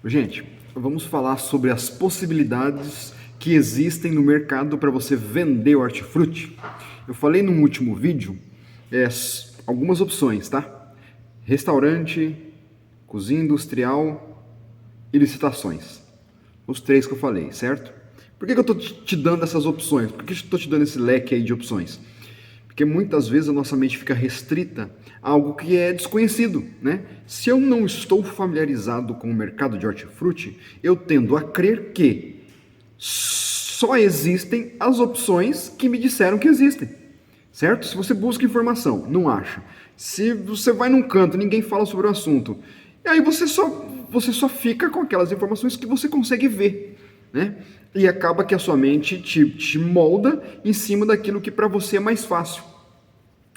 Gente, vamos falar sobre as possibilidades que existem no mercado para você vender hortifruti. Eu falei no último vídeo algumas opções, tá? Restaurante, cozinha industrial e licitações. Os três que eu falei, certo? Por que eu estou te dando essas opções? Por que eu estou te dando esse leque aí de opções? Porque muitas vezes a nossa mente fica restrita a algo que é desconhecido, né? Se eu não estou familiarizado com o mercado de hortifruti, eu tendo a crer que só existem as opções que me disseram que existem, certo? Se você busca informação, não acha. Se você vai num canto, ninguém fala sobre o assunto, e aí você só fica com aquelas informações que você consegue ver, né? E acaba que a sua mente te molda em cima daquilo que para você é mais fácil.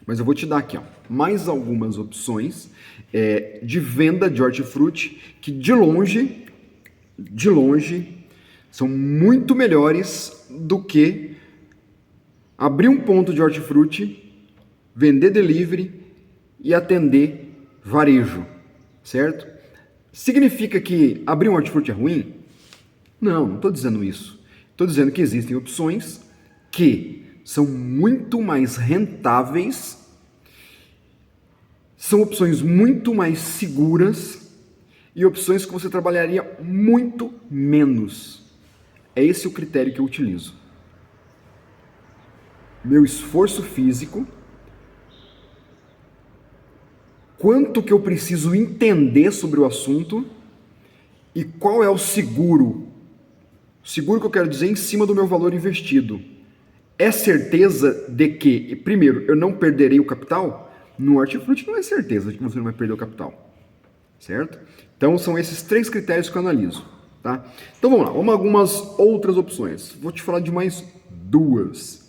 Mas eu vou te dar aqui, ó, mais algumas opções de venda de hortifruti que de longe, são muito melhores do que abrir um ponto de hortifruti, vender delivery e atender varejo, certo? Significa que abrir um hortifruti é ruim? Não estou dizendo isso. Estou dizendo que existem opções que são muito mais rentáveis, são opções muito mais seguras e opções que você trabalharia muito menos. É esse o critério que eu utilizo. Meu esforço físico, quanto que eu preciso entender sobre o assunto e qual é o seguro. Seguro que eu quero dizer em cima do meu valor investido. É certeza de que, primeiro, eu não perderei o capital? No hortifruti não é certeza de que você não vai perder o capital, certo? Então são esses três critérios que eu analiso, tá? Então vamos lá, vamos a algumas outras opções. Vou te falar de mais duas.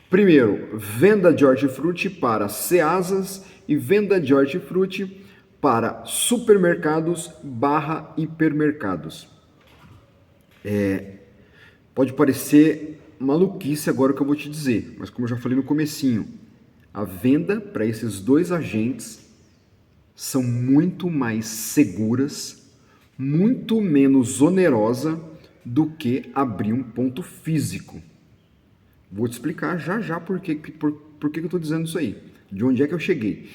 Primeiro, venda de hortifruti para ceasas e venda de hortifruti para supermercados / hipermercados. Pode parecer maluquice agora o que eu vou te dizer, mas como eu já falei no comecinho, a venda para esses dois agentes são muito mais seguras, muito menos onerosa do que abrir um ponto físico. Vou te explicar já por que eu estou dizendo isso aí, de onde é que eu cheguei.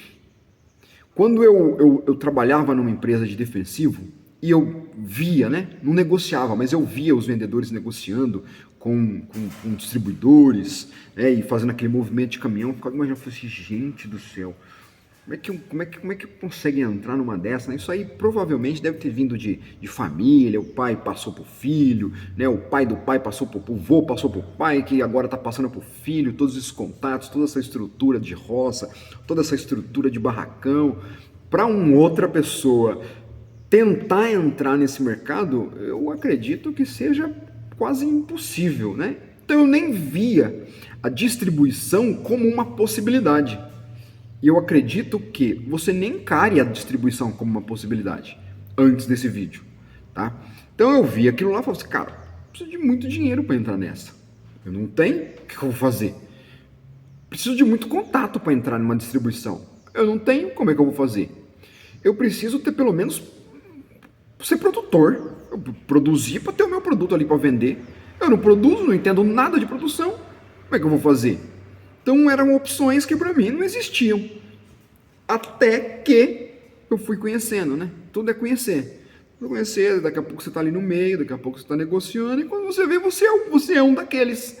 Quando eu trabalhava numa empresa de defensivo, e eu via, né? Não negociava, mas eu via os vendedores negociando com distribuidores, né? E fazendo aquele movimento de caminhão. Eu ficava imaginando, eu falei assim, gente do céu, como é que consegue entrar numa dessa, né? Isso aí provavelmente deve ter vindo de família, o pai passou pro filho, né? O pai do pai passou pro vô, passou pro pai, que agora tá passando pro filho, todos esses contatos, toda essa estrutura de roça, toda essa estrutura de barracão. Para uma outra pessoa tentar entrar nesse mercado, eu acredito que seja quase impossível, né? Então eu nem via a distribuição como uma possibilidade. E eu acredito que você nem encare a distribuição como uma possibilidade antes desse vídeo, tá? Então eu vi aquilo lá e falei assim, cara, preciso de muito dinheiro para entrar nessa. Eu não tenho, o que eu vou fazer? Preciso de muito contato para entrar numa distribuição. Eu não tenho, como é que eu vou fazer? Eu preciso ter pelo menos ser produtor. Eu produzir para ter o meu produto ali para vender. Eu não produzo, não entendo nada de produção. Como é que eu vou fazer? Então eram opções que para mim não existiam. Até que eu fui conhecendo, né? Tudo é conhecer. Conhecer, daqui a pouco você está ali no meio, daqui a pouco você está negociando, e quando você vê, você é um daqueles.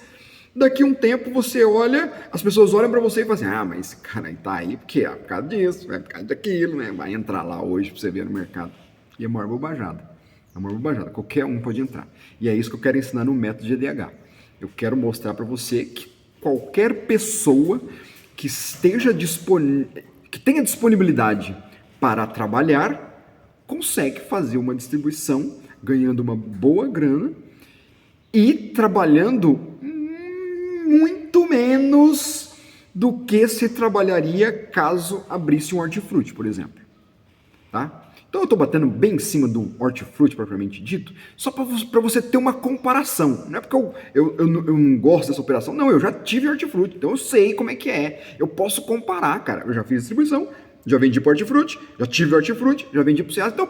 Daqui a um tempo você olha, as pessoas olham para você e falam assim, ah, mas esse cara aí tá aí porque é por causa disso, é por causa daquilo, né? Vai entrar lá hoje para você ver no mercado. E é maior bobajada. É uma bobajada. Qualquer um pode entrar. E é isso que eu quero ensinar no método de EDH. Eu quero mostrar para você que qualquer pessoa que que tenha disponibilidade para trabalhar consegue fazer uma distribuição ganhando uma boa grana e trabalhando muito menos do que se trabalharia caso abrisse um hortifruti, por exemplo. Tá? Então eu estou batendo bem em cima do hortifruti propriamente dito, só para você ter uma comparação. Não é porque eu não gosto dessa operação, não, eu já tive hortifruti, então eu sei como é que é. Eu posso comparar, cara. Eu já fiz distribuição Já vendi para hortifruti, já tive hortifruti, já vendi para o Ceasa. Então,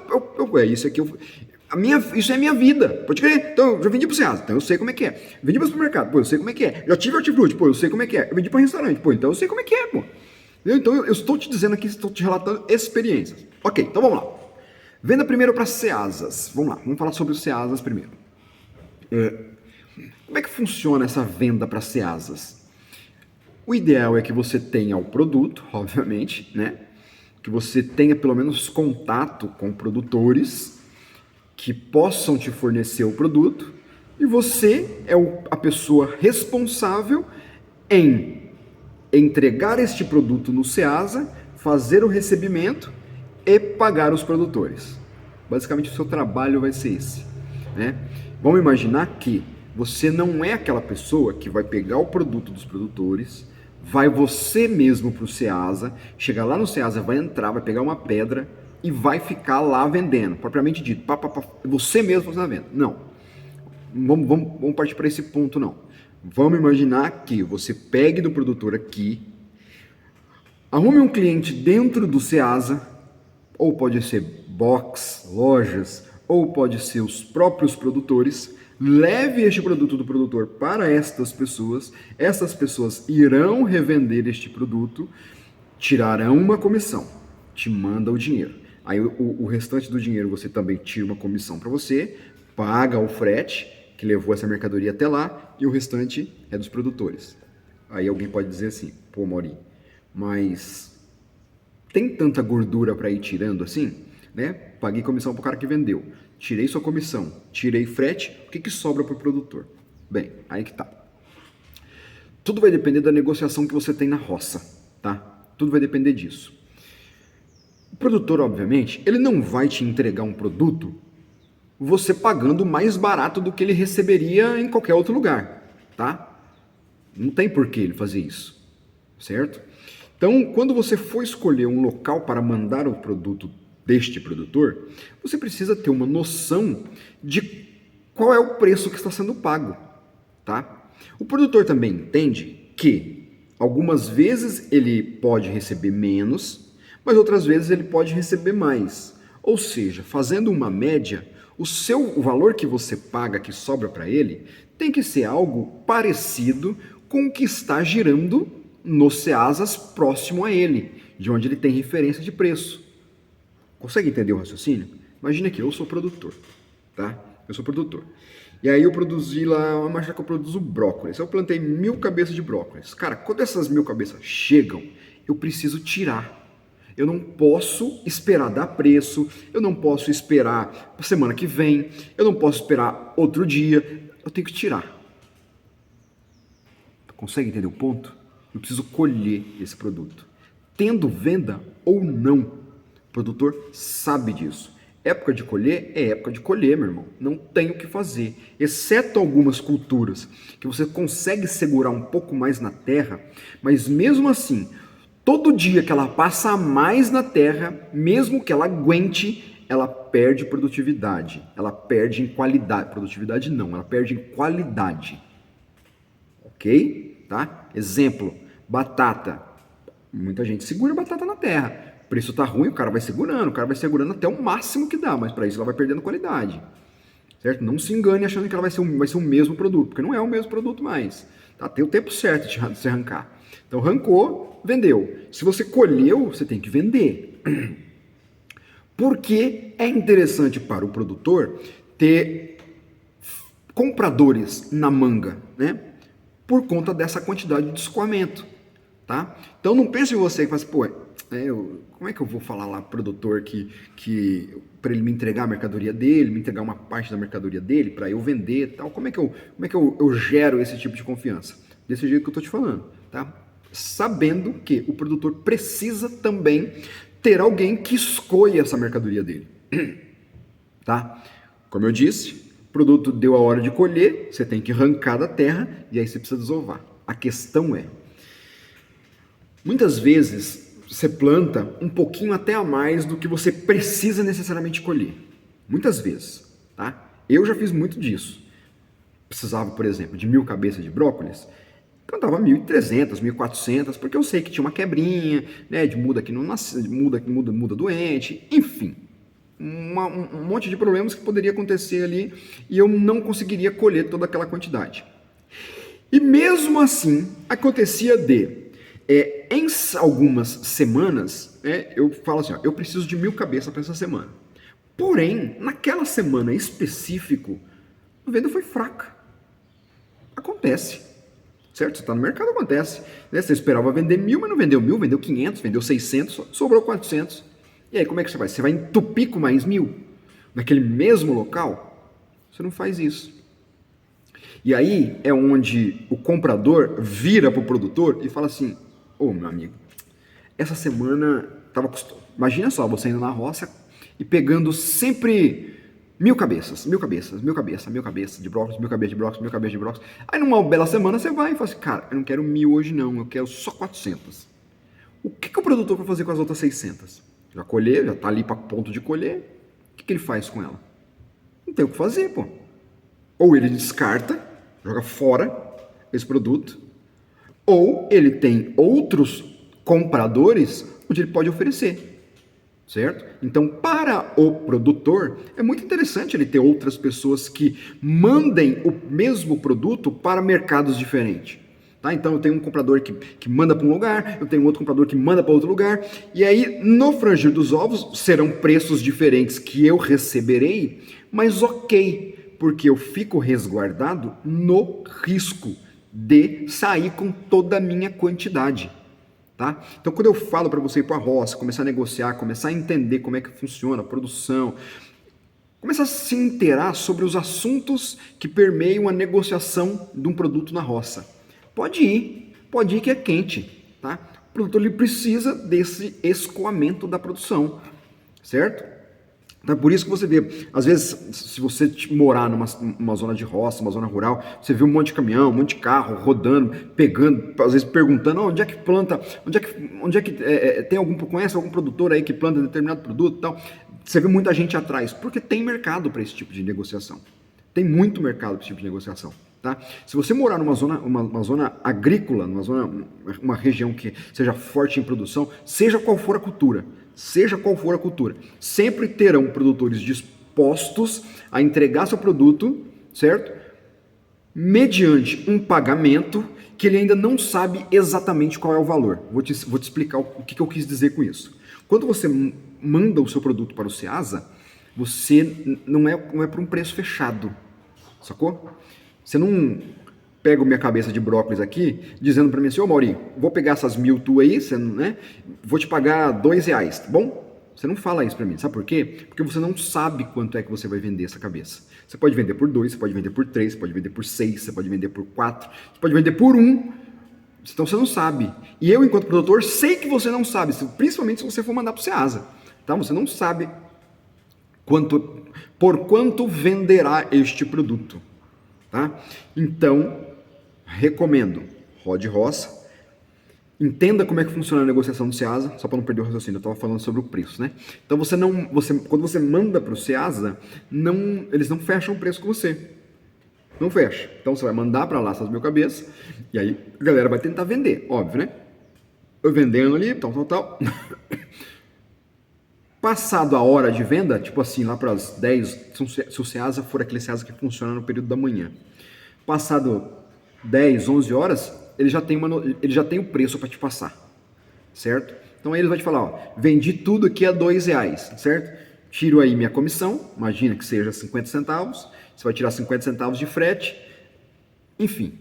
isso aqui, isso é minha vida, pode crer. Então, eu já vendi para o Ceasa, então eu sei como é que é. Vendi para o supermercado, pô, eu sei como é que é. Já tive hortifruti, pô, eu sei como é que é. Eu vendi para restaurante, pô, então eu sei como é que é, pô. Então, eu estou te dizendo aqui, estou te relatando experiências. Ok, então vamos lá. Venda primeiro para Ceasas. Vamos lá, vamos falar sobre os Ceasas primeiro. Como é que funciona essa venda para Ceasas? O ideal é que você tenha o produto, obviamente, né? Que você tenha pelo menos contato com produtores que possam te fornecer o produto e você é a pessoa responsável em entregar este produto no Ceasa, fazer o recebimento e pagar os produtores. Basicamente, o seu trabalho vai ser esse, né? Vamos imaginar que você não é aquela pessoa que vai pegar o produto dos produtores, vai você mesmo para o Ceasa, chegar lá no Ceasa, vai entrar, vai pegar uma pedra e vai ficar lá vendendo, propriamente dito, você mesmo fazendo a venda. Não, vamos partir para esse ponto não. Vamos imaginar que você pegue do produtor aqui, arrume um cliente dentro do Ceasa, ou pode ser box, lojas, ou pode ser os próprios produtores, leve este produto do produtor para estas pessoas irão revender este produto, tirarão uma comissão, te manda o dinheiro. Aí o restante do dinheiro você também tira uma comissão para você, paga o frete que levou essa mercadoria até lá e o restante é dos produtores. Aí alguém pode dizer assim, pô, Mauri, mas tem tanta gordura para ir tirando assim, né? Paguei comissão para o cara que vendeu, tirei sua comissão, tirei frete, o que sobra para o produtor? Bem, aí que tá. Tudo vai depender da negociação que você tem na roça, tá? Tudo vai depender disso. O produtor, obviamente, ele não vai te entregar um produto você pagando mais barato do que ele receberia em qualquer outro lugar, tá? Não tem por que ele fazer isso, certo? Então, quando você for escolher um local para mandar o produto deste produtor, você precisa ter uma noção de qual é o preço que está sendo pago, tá? O produtor também entende que algumas vezes ele pode receber menos, mas outras vezes ele pode receber mais. Ou seja, fazendo uma média, o valor que você paga, que sobra para ele, tem que ser algo parecido com o que está girando nos Ceasas próximo a ele, de onde ele tem referência de preço. Consegue entender o raciocínio? Imagina que eu sou produtor, tá? Eu sou produtor. E aí eu produzi lá, uma marcha que eu produzo brócolis. Eu plantei 1000 cabeças de brócolis. Cara, quando essas 1000 cabeças chegam, eu preciso tirar. Eu não posso esperar dar preço, eu não posso esperar para semana que vem, eu não posso esperar outro dia, eu tenho que tirar. Consegue entender o ponto? Eu preciso colher esse produto. Tendo venda ou não, o produtor sabe disso. Época de colher é época de colher, meu irmão. Não tem o que fazer. Exceto algumas culturas que você consegue segurar um pouco mais na terra, mas mesmo assim, todo dia que ela passa mais na terra, mesmo que ela aguente, ela perde produtividade. Ela perde em qualidade. Produtividade não, ela perde em qualidade. Ok? Tá? Exemplo, batata. Muita gente segura batata na terra. O preço tá ruim, o cara vai segurando até o máximo que dá, mas para isso ela vai perdendo qualidade. Certo? Não se engane achando que ela vai ser o mesmo produto, porque não é o mesmo produto mais. Tá? Tem o tempo certo de se arrancar. Então, arrancou, vendeu. Se você colheu, você tem que vender. Porque é interessante para o produtor ter compradores na manga, né? Por conta dessa quantidade de escoamento, tá? Então, não pense em você que faz, pô, como é que eu vou falar lá pro produtor que para ele me entregar a mercadoria dele, me entregar uma parte da mercadoria dele para eu vender, tal? Como é que eu gero esse tipo de confiança? Desse jeito que eu tô te falando, tá? Sabendo que o produtor precisa também ter alguém que escolha essa mercadoria dele, tá? Como eu disse, o produto deu a hora de colher, você tem que arrancar da terra e aí você precisa desovar. A questão é, muitas vezes você planta um pouquinho até a mais do que você precisa necessariamente colher. Muitas vezes, tá? Eu já fiz muito disso. Precisava, por exemplo, de 1000 cabeças de brócolis. Então estava 1.300, 1.400, porque eu sei que tinha uma quebrinha, né, de muda que não nasce, muda doente, enfim. Um monte de problemas que poderia acontecer ali e eu não conseguiria colher toda aquela quantidade. E mesmo assim, acontecia em algumas semanas, eu falo assim, ó, eu preciso de 1.000 cabeças para essa semana. Porém, naquela semana específico, a venda foi fraca. Acontece. Certo? Você está no mercado, acontece. Né? Você esperava vender 1.000, mas não vendeu 1.000, vendeu 500, vendeu 600, sobrou 400. E aí, como é que você vai? Você vai entupir com mais 1.000? Naquele mesmo local? Você não faz isso. E aí é onde o comprador vira para o produtor e fala assim, ô meu amigo, essa semana estava custando. Imagina só, você indo na roça e pegando sempre 1.000 cabeças, 1.000 cabeças, 1.000 cabeças, 1.000 cabeças de brócolis, 1.000 cabeças de brócolis, 1.000 cabeças de brócolis. Aí numa bela semana você vai e fala assim, cara, eu não quero 1.000 hoje não, eu quero só 400. O que o produtor vai fazer com as outras 600? Já colher, já está ali para ponto de colher, o que ele faz com ela? Não tem o que fazer, pô. Ou ele descarta, joga fora esse produto, ou ele tem outros compradores onde ele pode oferecer. Certo? Então, para o produtor, é muito interessante ele ter outras pessoas que mandem o mesmo produto para mercados diferentes. Tá? Então, eu tenho um comprador que manda para um lugar, eu tenho outro comprador que manda para outro lugar, e aí, no frangir dos ovos, serão preços diferentes que eu receberei, mas ok, porque eu fico resguardado no risco de sair com toda a minha quantidade. Tá? Então, quando eu falo para você ir para a roça, começar a negociar, começar a entender como é que funciona a produção, começar a se inteirar sobre os assuntos que permeiam a negociação de um produto na roça. Pode ir que é quente. Tá? O produtor ele precisa desse escoamento da produção, certo? Então, por isso que você vê, às vezes, se você morar numa zona de roça, uma zona rural, você vê um monte de caminhão, um monte de carro rodando, pegando, às vezes perguntando, onde é que planta, onde é que tem conhece algum produtor aí que planta determinado produto e tal. Você vê muita gente atrás, porque tem mercado para esse tipo de negociação. Tem muito mercado para esse tipo de negociação. Tá? Se você morar numa zona, uma zona agrícola, uma região que seja forte em produção, seja qual for a cultura, sempre terão produtores dispostos a entregar seu produto, certo? Mediante um pagamento que ele ainda não sabe exatamente qual é o valor. Vou te explicar o que eu quis dizer com isso. Quando você manda o seu produto para o Ceasa, você não é por um preço fechado, sacou? Você não pega minha cabeça de brócolis aqui, dizendo para mim assim, ô Mauri, vou pegar essas 1.000 tu aí, né? Vou te pagar R$2, tá bom? Você não fala isso para mim, sabe por quê? Porque você não sabe quanto é que você vai vender essa cabeça. Você pode vender por 2, você pode vender por 3, você pode vender por 6, você pode vender por 4, você pode vender por 1. Então você não sabe. E eu, enquanto produtor, sei que você não sabe, principalmente se você for mandar para o Ceasa. Tá? Você não sabe por quanto venderá este produto. Tá? Então, recomendo, rode roça, entenda como é que funciona a negociação do Ceasa, só para não perder o raciocínio, eu estava falando sobre o preço, né? Então, quando você manda para o Ceasa, eles não fecham o preço com você. Não fecha. Então, você vai mandar para lá essas 1.000 cabeças, e aí a galera vai tentar vender, óbvio, né? Eu vendendo ali, tal. Passado a hora de venda, tipo assim, lá para as 10, se o Ceasa for aquele Ceasa que funciona no período da manhã, passado 10, 11 horas, ele já tem o preço para te passar, certo? Então aí ele vai te falar, ó, vendi tudo aqui a R$2, certo? Tiro aí minha comissão, imagina que seja 50 centavos, você vai tirar 50 centavos de frete, enfim,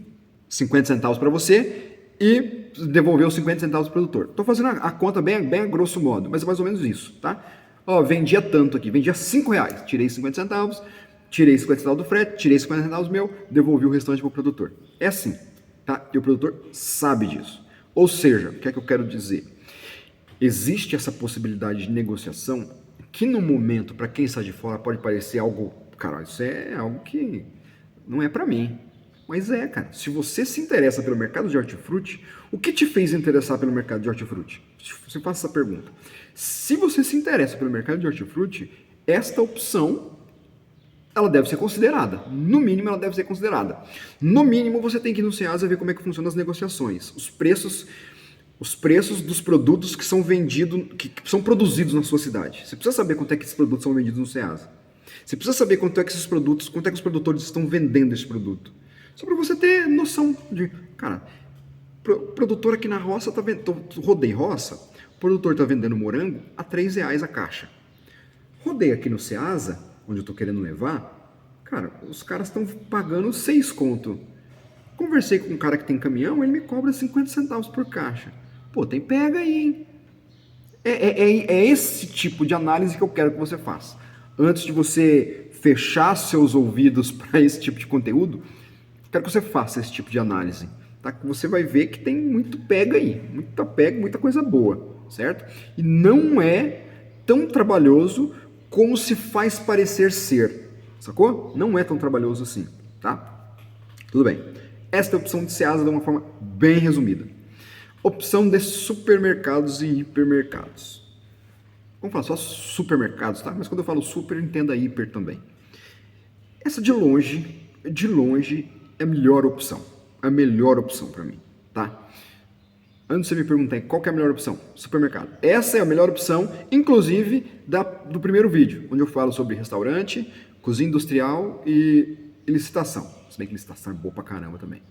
50 centavos para você e devolver os 50 centavos pro produtor. Estou fazendo a conta bem a grosso modo, mas é mais ou menos isso, tá? Ó, vendia tanto aqui, vendia R$5, tirei 50 centavos, tirei 50 centavos do frete, tirei 50 centavos meu, devolvi o restante pro produtor. É assim, tá? E o produtor sabe disso. Ou seja, o que é que eu quero dizer? Existe essa possibilidade de negociação que no momento, para quem está de fora, pode parecer algo, cara, isso é algo que não é para mim. Mas cara, se você se interessa pelo mercado de hortifruti, o que te fez interessar pelo mercado de hortifruti? Você faça essa pergunta. Se você se interessa pelo mercado de hortifruti, esta opção ela deve ser considerada. No mínimo, ela deve ser considerada. No mínimo, você tem que ir no Ceasa ver como é que funcionam as negociações. Os preços dos produtos que são vendidos, que são produzidos na sua cidade. Você precisa saber quanto é que esses produtos são vendidos no Ceasa. Você precisa saber quanto é que os produtores estão vendendo esse produto. Só para você ter noção de, cara, produtor aqui na roça tá vendendo, rodei roça, o produtor está vendendo morango a R$3 a caixa. Rodei aqui no Ceasa, onde eu estou querendo levar, cara, os caras estão pagando 6 conto. Conversei com um cara que tem caminhão, ele me cobra 50 centavos por caixa. Pô, tem pega aí, hein? É esse tipo de análise que eu quero que você faça. Antes de você fechar seus ouvidos para esse tipo de conteúdo, quero que você faça esse tipo de análise. Tá? Que você vai ver que tem muito pega aí. Muita pega, muita coisa boa, certo? E não é tão trabalhoso como se faz parecer ser. Sacou? Não é tão trabalhoso assim, tá? Tudo bem. Esta é a opção de Ceasa de uma forma bem resumida. Opção de supermercados e hipermercados. Vamos falar só supermercados, tá? Mas quando eu falo super, entenda hiper também. Essa de longe é a melhor opção. A melhor opção para mim, tá? Antes de você me perguntar qual que é a melhor opção, supermercado. Essa é a melhor opção, inclusive do primeiro vídeo, onde eu falo sobre restaurante, cozinha industrial e licitação. Se bem que licitação é boa pra caramba também.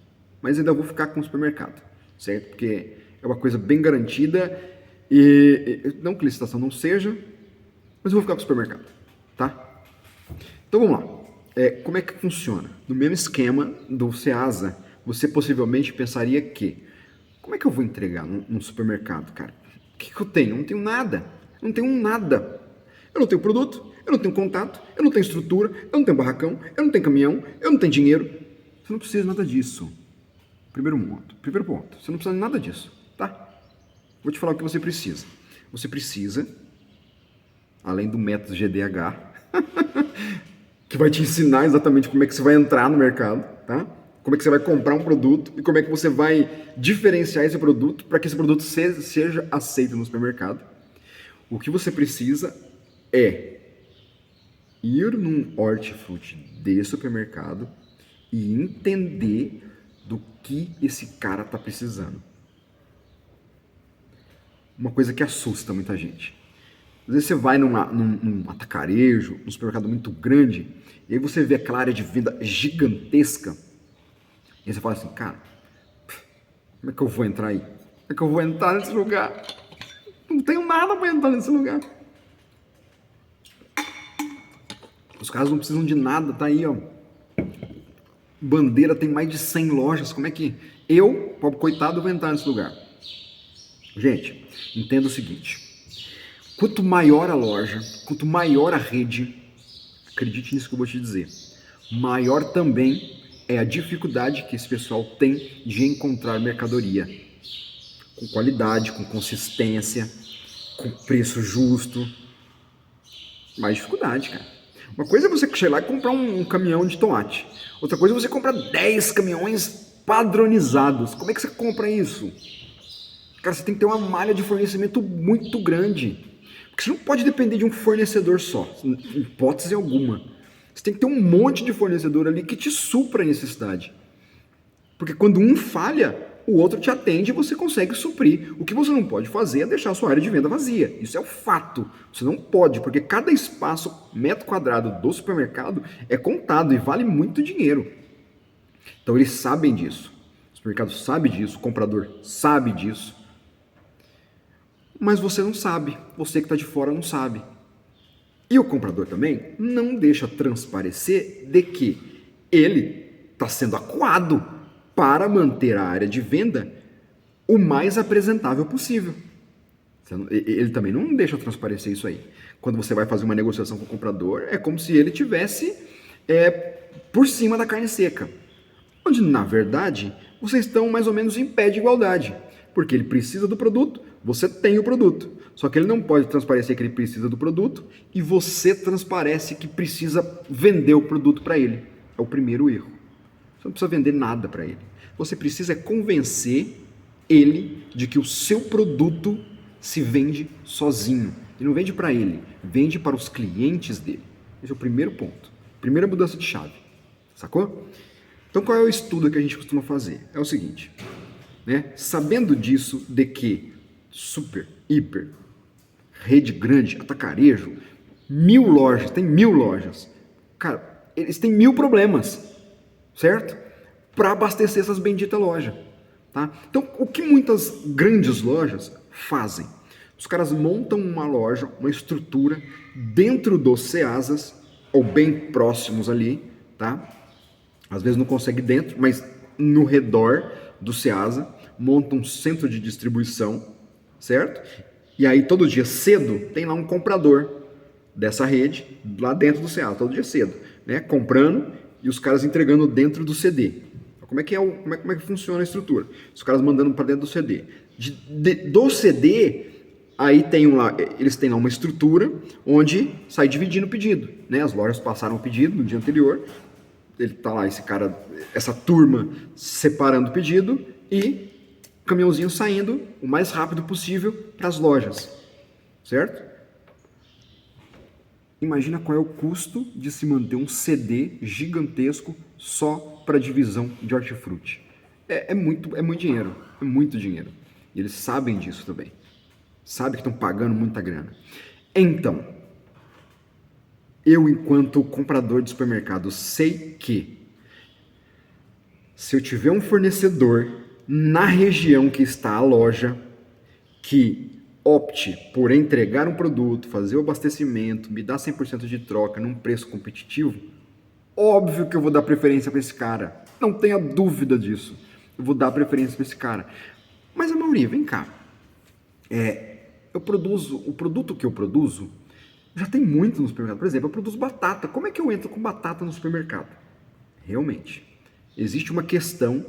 Mas ainda vou ficar com o supermercado, certo? Porque é uma coisa bem garantida e não que licitação não seja, mas eu vou ficar com o supermercado, tá? Então vamos lá. Como é que funciona? No mesmo esquema do Ceasa, você possivelmente pensaria que como é que eu vou entregar num supermercado, cara? O que eu tenho? Eu não tenho nada. Eu não tenho nada. Eu não tenho produto, eu não tenho contato, eu não tenho estrutura, eu não tenho barracão, eu não tenho caminhão, eu não tenho dinheiro. Você não precisa de nada disso. Primeiro ponto. Você não precisa de nada disso, tá? Vou te falar o que você precisa. Você precisa, além do método GDH, que vai te ensinar exatamente como é que você vai entrar no mercado, tá? Como é que você vai comprar um produto e como é que você vai diferenciar esse produto para que esse produto seja aceito no supermercado. O que você precisa é ir num hortifruti de supermercado e entender do que esse cara está precisando. Uma coisa que assusta muita gente. Às vezes você vai num atacarejo, num supermercado muito grande, e aí você vê aquela área de venda gigantesca, e aí você fala assim, cara, como é que eu vou entrar aí? Como é que eu vou entrar nesse lugar? Não tenho nada para entrar nesse lugar. Os caras não precisam de nada, tá aí, ó. Bandeira tem mais de 100 lojas, como é que eu, pobre coitado, vou entrar nesse lugar? Gente, entenda o seguinte, quanto maior a loja, quanto maior a rede, acredite nisso que eu vou te dizer, maior também é a dificuldade que esse pessoal tem de encontrar mercadoria com qualidade, com consistência, com preço justo. Mais dificuldade, cara. Uma coisa é você chegar lá e comprar um caminhão de tomate. Outra coisa é você comprar 10 caminhões padronizados. Como é que você compra isso? Cara, você tem que ter uma malha de fornecimento muito grande. Porque você não pode depender de um fornecedor só, em hipótese alguma. Você tem que ter um monte de fornecedor ali que te supra a necessidade. Porque quando um falha, o outro te atende e você consegue suprir. O que você não pode fazer é deixar a sua área de venda vazia. Isso é o fato. Você não pode, porque cada espaço, metro quadrado do supermercado é contado e vale muito dinheiro. Então eles sabem disso. O supermercado sabe disso, o comprador sabe disso. Mas você não sabe. Você que está de fora não sabe. E o comprador também não deixa transparecer de que ele está sendo acuado para manter a área de venda o mais apresentável possível. Ele também não deixa transparecer isso aí. Quando você vai fazer uma negociação com o comprador, é como se ele tivesse por cima da carne seca. Onde, na verdade, vocês estão mais ou menos em pé de igualdade. Porque ele precisa do produto, você tem o produto. Só que ele não pode transparecer que ele precisa do produto e você transparece que precisa vender o produto para ele. É o primeiro erro. Você não precisa vender nada para ele. Você precisa convencer ele de que o seu produto se vende sozinho. E não vende para ele, vende para os clientes dele. Esse é o primeiro ponto. Primeira mudança de chave, sacou? Então qual é o estudo que a gente costuma fazer? É o seguinte, né? Sabendo disso, de que super, hiper, rede grande, atacarejo, 1000 lojas, tem 1000 lojas. Cara, eles têm 1000 problemas, certo? Para abastecer essas benditas lojas, tá? Então, o que muitas grandes lojas fazem? Os caras montam uma loja, uma estrutura dentro dos Ceasas, ou bem próximos ali, tá? Às vezes não consegue dentro, mas no redor do Ceasa, montam um centro de distribuição, certo? E aí todo dia cedo tem lá um comprador dessa rede lá dentro do Ceasa, todo dia cedo, né? Comprando e os caras entregando dentro do CD. Como é que como é que funciona a estrutura? Os caras mandando para dentro do CD. Do CD aí eles têm lá uma estrutura onde sai dividindo o pedido, né? As lojas passaram o pedido no dia anterior, ele tá lá, essa turma separando o pedido e o caminhãozinho saindo o mais rápido possível para as lojas, certo? Imagina qual é o custo de se manter um CD gigantesco só para divisão de hortifruti. É muito dinheiro, é muito dinheiro. E eles sabem disso também. Sabem que estão pagando muita grana. Então, eu, enquanto comprador de supermercado, sei que se eu tiver um fornecedor na região que está a loja, que opte por entregar um produto, fazer o abastecimento, me dar 100% de troca num preço competitivo, óbvio que eu vou dar preferência para esse cara. Não tenha dúvida disso. Eu vou dar preferência para esse cara. Mas a maioria, vem cá. O produto que eu produzo já tem muito no supermercado. Por exemplo, eu produzo batata. Como é que eu entro com batata no supermercado? Realmente, existe uma questão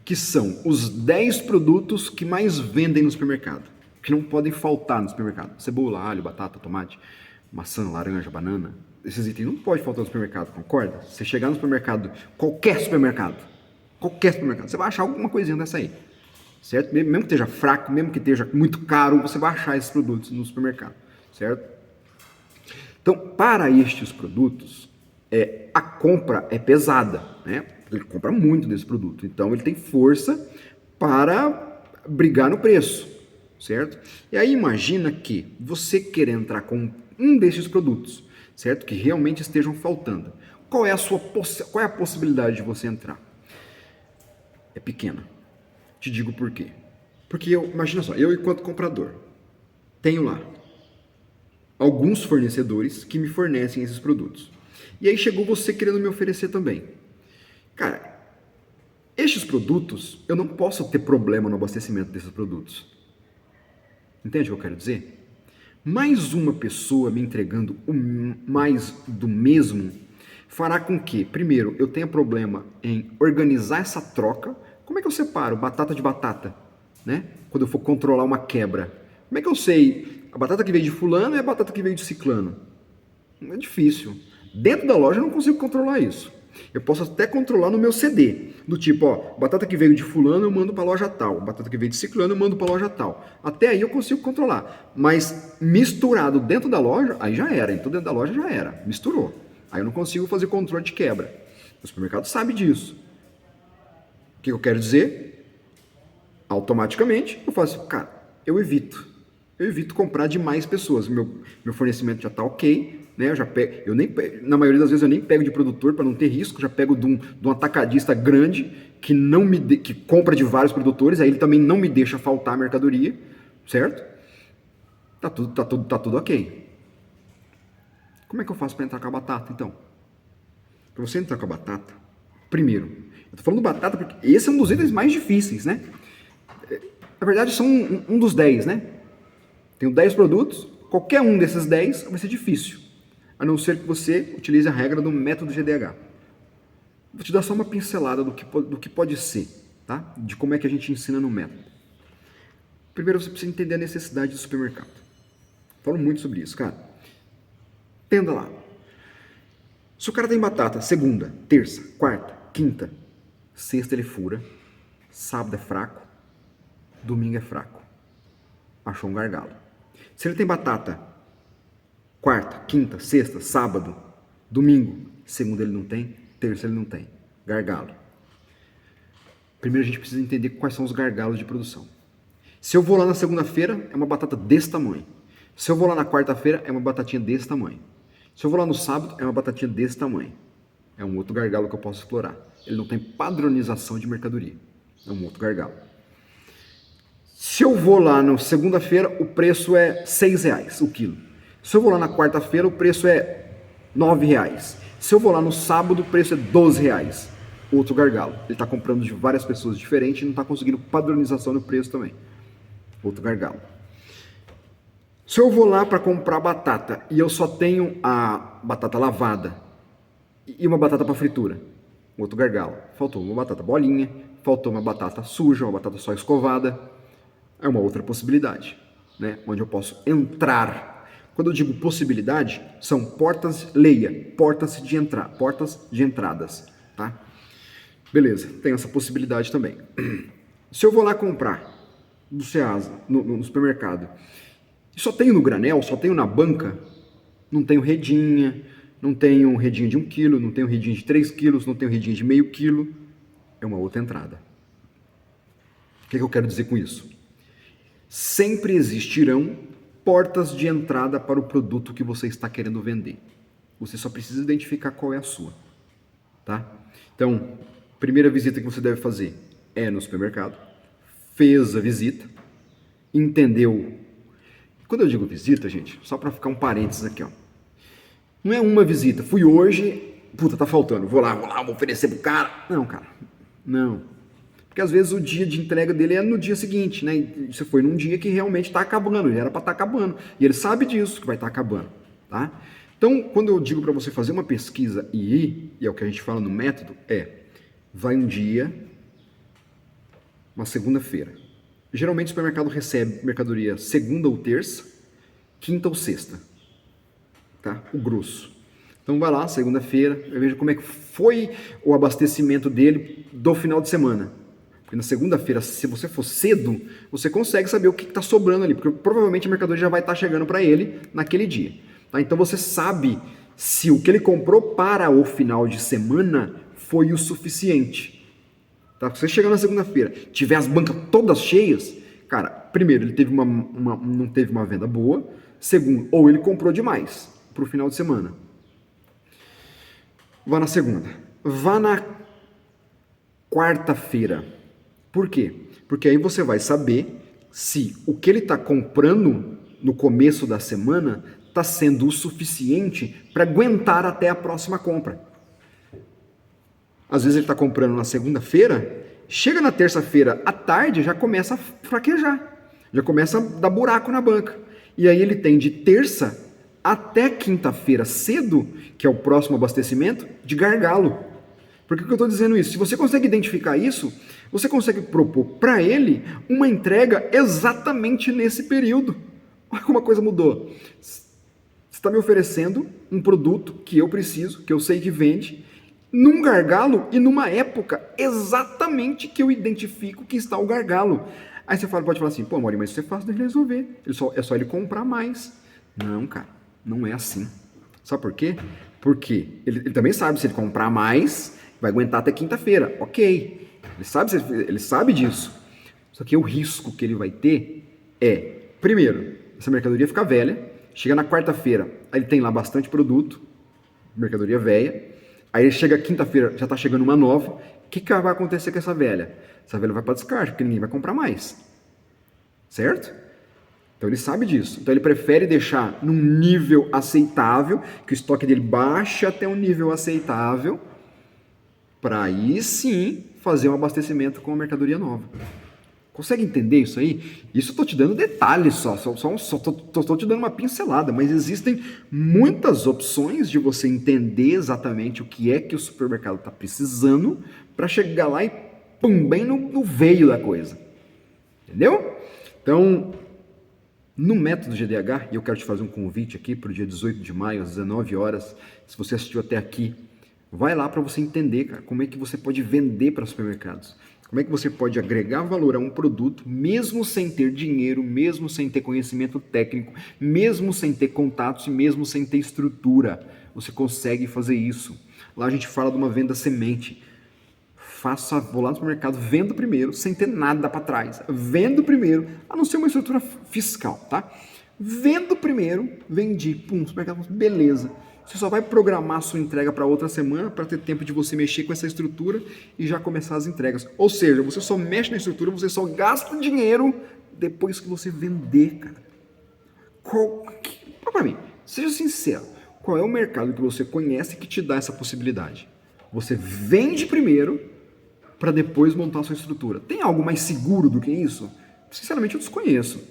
que são os 10 produtos que mais vendem no supermercado, que não podem faltar no supermercado. Cebola, alho, batata, tomate, maçã, laranja, banana. Esses itens não podem faltar no supermercado, concorda? Você chegar no supermercado, qualquer supermercado, você vai achar alguma coisinha dessa aí, certo? Mesmo que esteja fraco, mesmo que esteja muito caro, você vai achar esses produtos no supermercado, certo? Então, para estes produtos, a compra é pesada, né? Ele compra muito desse produto, então ele tem força para brigar no preço, certo? E aí imagina que você quer entrar com um desses produtos, certo? Que realmente estejam faltando. Qual é a possibilidade de você entrar? É pequena. Te digo por quê. Porque imagina só, eu enquanto comprador, tenho lá alguns fornecedores que me fornecem esses produtos. E aí chegou você querendo me oferecer também. Cara, estes produtos, eu não posso ter problema no abastecimento desses produtos. Entende o que eu quero dizer? Mais uma pessoa me entregando mais do mesmo fará com que, primeiro, eu tenha problema em organizar essa troca. Como é que eu separo batata de batata, né? Quando eu for controlar uma quebra. Como é que eu sei a batata que veio de fulano e a batata que veio de ciclano? É difícil. Dentro da loja eu não consigo controlar isso. Eu posso até controlar no meu CD, do tipo, ó, batata que veio de fulano eu mando para a loja tal, batata que veio de ciclano eu mando para a loja tal. Até aí eu consigo controlar, mas misturado dentro da loja, aí já era, então dentro da loja já era, misturou. Aí eu não consigo fazer controle de quebra. O supermercado sabe disso. O que eu quero dizer? Automaticamente eu faço, cara, eu evito comprar de mais pessoas. Meu fornecimento já está ok, né? Na maioria das vezes eu nem pego de produtor para não ter risco, já pego de um atacadista grande que compra de vários produtores, aí ele também não me deixa faltar mercadoria, certo? Tá tudo ok. Como é que eu faço para entrar com a batata, então? Para você entrar com a batata, primeiro, eu tô falando batata porque esse é um dos itens mais difíceis, né? Na verdade, são um dos 10, né? Tenho 10 produtos, qualquer um desses 10 vai ser difícil, a não ser que você utilize a regra do método GDH. Vou te dar só uma pincelada do que pode ser, tá? De como é que a gente ensina no método. Primeiro, você precisa entender a necessidade do supermercado. Falo muito sobre isso, cara. Entenda lá. Se o cara tem batata segunda, terça, quarta, quinta, sexta ele fura, sábado é fraco, domingo é fraco. Achou um gargalo. Se ele tem batata quarta, quinta, sexta, sábado, domingo, segunda ele não tem, terça ele não tem. Gargalo. Primeiro a gente precisa entender quais são os gargalos de produção. Se eu vou lá na segunda-feira, é uma batata desse tamanho. Se eu vou lá na quarta-feira, é uma batatinha desse tamanho. Se eu vou lá no sábado, é uma batatinha desse tamanho. É um outro gargalo que eu posso explorar. Ele não tem padronização de mercadoria. É um outro gargalo. Se eu vou lá na segunda-feira, o preço é R$6 o quilo. Se eu vou lá na quarta-feira, o preço é R$9. Se eu vou lá no sábado, o preço é R$12. Outro gargalo. Ele está comprando de várias pessoas diferentes e não está conseguindo padronização no preço também. Outro gargalo. Se eu vou lá para comprar batata e eu só tenho a batata lavada e uma batata para fritura, outro gargalo. Faltou uma batata bolinha, faltou uma batata suja, uma batata só escovada. É uma outra possibilidade, né? Onde eu posso entrar. Quando eu digo possibilidade, são portas, leia, portas de entradas, tá? Beleza, tem essa possibilidade também. Se eu vou lá comprar do Ceasa, no supermercado, e só tenho no granel, só tenho na banca, não tenho redinha, não tenho redinha de 1 quilo, não tenho redinha de 3 quilos, não tenho redinha de meio quilo, é uma outra entrada. O que eu quero dizer com isso? Sempre existirão portas de entrada para o produto que você está querendo vender. Você só precisa identificar qual é a sua, tá? Então, primeira visita que você deve fazer é no supermercado. Fez a visita, entendeu. Quando eu digo visita, gente, só para ficar um parênteses aqui, ó. Não é uma visita, fui hoje, puta, tá faltando, vou lá, vou oferecer pro cara. Não, cara, não. Porque às vezes o dia de entrega dele é no dia seguinte, né? E você foi num dia que realmente tá acabando, já era para estar acabando. E ele sabe disso, que vai estar acabando, tá? Então, quando eu digo para você fazer uma pesquisa e ir, e é o que a gente fala no método, vai um dia, uma segunda-feira. Geralmente o supermercado recebe mercadoria segunda ou terça, quinta ou sexta, tá? O grosso. Então vai lá, segunda-feira, veja como é que foi o abastecimento dele do final de semana. Porque na segunda-feira, se você for cedo, você consegue saber o que está sobrando ali, porque provavelmente a mercadoria já vai estar chegando para ele naquele dia. Tá? Então você sabe se o que ele comprou para o final de semana foi o suficiente. Tá? Se você chegar na segunda-feira, tiver as bancas todas cheias, cara, primeiro, ele teve não teve uma venda boa. Segundo, ou ele comprou demais para o final de semana. Vá na segunda. Vá na quarta-feira. Por quê? Porque aí você vai saber se o que ele está comprando no começo da semana está sendo o suficiente para aguentar até a próxima compra. Às vezes ele está comprando na segunda-feira, chega na terça-feira à tarde, já começa a fraquejar, já começa a dar buraco na banca. E aí ele tem de terça até quinta-feira cedo, que é o próximo abastecimento, de gargalo. Por que eu estou dizendo isso? Se você consegue identificar isso, você consegue propor para ele uma entrega exatamente nesse período. Olha como a coisa mudou. Você está me oferecendo um produto que eu preciso, que eu sei que vende, num gargalo e numa época exatamente que eu identifico que está o gargalo. Aí você pode falar assim, pô, Maurício, mas isso é fácil de resolver. É só ele comprar mais. Não, cara, não é assim. Sabe por quê? Porque ele também sabe, se ele comprar mais, vai aguentar até quinta-feira. Ok, ele sabe disso. Só que o risco que ele vai ter é, primeiro, essa mercadoria fica velha, chega na quarta-feira, aí ele tem lá bastante produto, mercadoria velha, aí ele chega quinta-feira, já está chegando uma nova, o que vai acontecer com essa velha? Essa velha vai para descarte, porque ninguém vai comprar mais. Certo? Então ele sabe disso. Então ele prefere deixar num nível aceitável, que o estoque dele baixe até um nível aceitável, para aí sim fazer um abastecimento com a mercadoria nova. Consegue entender isso aí? Isso eu estou te dando detalhes só estou te dando uma pincelada, mas existem muitas opções de você entender exatamente o que é que o supermercado está precisando para chegar lá e pum, bem no veio da coisa. Entendeu? Então, no método GDH, e eu quero te fazer um convite aqui para o dia 18 de maio, às 19 horas, se você assistiu até aqui, vai lá para você entender, cara, como é que você pode vender para supermercados. Como é que você pode agregar valor a um produto, mesmo sem ter dinheiro, mesmo sem ter conhecimento técnico, mesmo sem ter contatos e mesmo sem ter estrutura. você consegue fazer isso. Lá a gente fala de uma venda semente. Vou lá no supermercado, vendo primeiro, sem ter nada para trás. Vendo primeiro, a não ser uma estrutura fiscal, tá? Vendo primeiro, vendi, pum, supermercado, beleza. Você só vai programar a sua entrega para outra semana para ter tempo de você mexer com essa estrutura e já começar as entregas. Ou seja, você só mexe na estrutura, você só gasta dinheiro depois que você vender, cara. Para mim, seja sincero, qual é o mercado que você conhece que te dá essa possibilidade? Você vende primeiro para depois montar a sua estrutura. Tem algo mais seguro do que isso? Sinceramente, eu desconheço,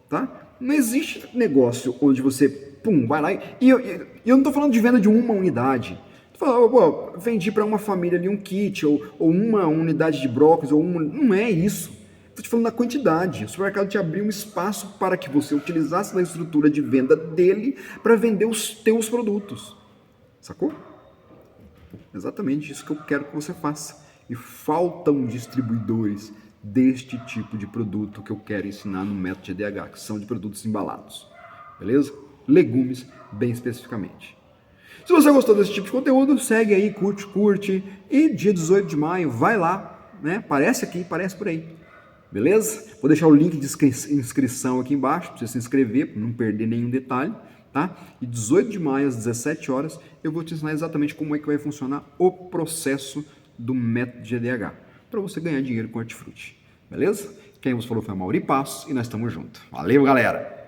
tá? Não existe negócio onde você, pum, vai lá e eu não estou falando de venda de uma unidade. Estou falando, vendi para uma família ali um kit, ou uma unidade de brócolis, não é isso. Estou te falando da quantidade. O supermercado te abriu um espaço para que você utilizasse da estrutura de venda dele para vender os teus produtos. Sacou? Exatamente isso que eu quero que você faça. E faltam distribuidores deste tipo de produto que eu quero ensinar no método GDH, que são de produtos embalados. Beleza? Legumes, bem especificamente. Se você gostou desse tipo de conteúdo, segue aí, curte. E dia 18 de maio, vai lá, né? Aparece aqui, aparece por aí. Beleza? Vou deixar o link de inscrição aqui embaixo, para você se inscrever, para não perder nenhum detalhe, tá? E 18 de maio, às 17 horas, eu vou te ensinar exatamente como é que vai funcionar o processo do método GDH, para você ganhar dinheiro com hortifruti. Beleza? Quem vos falou foi a Mauri Passos e nós estamos juntos. Valeu, galera!